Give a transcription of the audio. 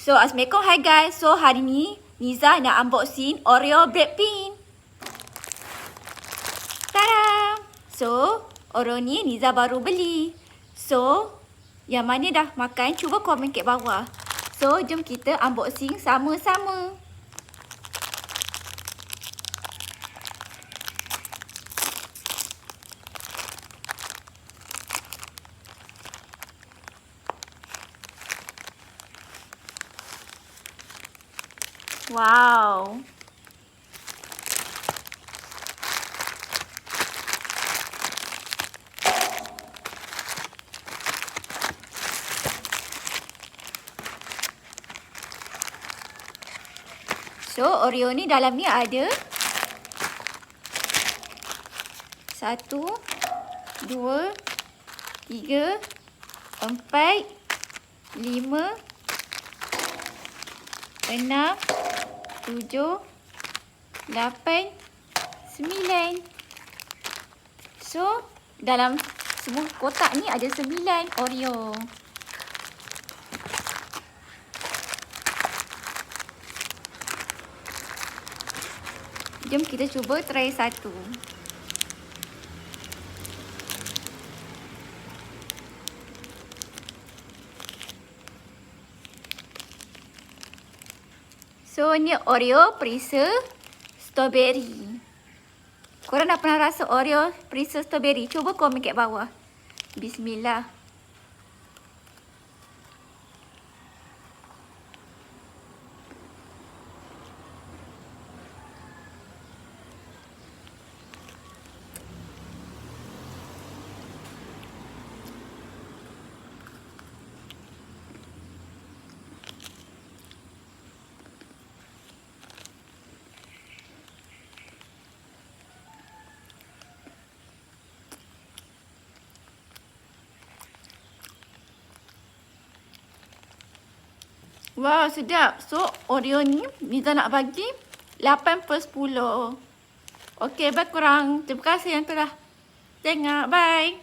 So, Assalamualaikum. Hai guys. So, hari ni Niza nak unboxing Oreo bread pin. Tada! So, Oreo ni Niza baru beli. So, yang mana dah makan, cuba komen kat bawah. So, jom kita unboxing sama-sama. Wow. So, Oreo ni dalam ni ada 1, 2, 3, 4, 5, 6, 7, 8, 9. So, dalam semua kotak ni ada 9 Oreo. Jom kita cuba try satu. So, ni Oreo perisa strawberry. Korang dah pernah rasa Oreo perisa strawberry? Cuba komen kat bawah. Bismillah. Wow, sedap. So, Oreo ni Niza nak bagi 8/10. Okey, baik korang. Terima kasih yang telah tengok. Bye.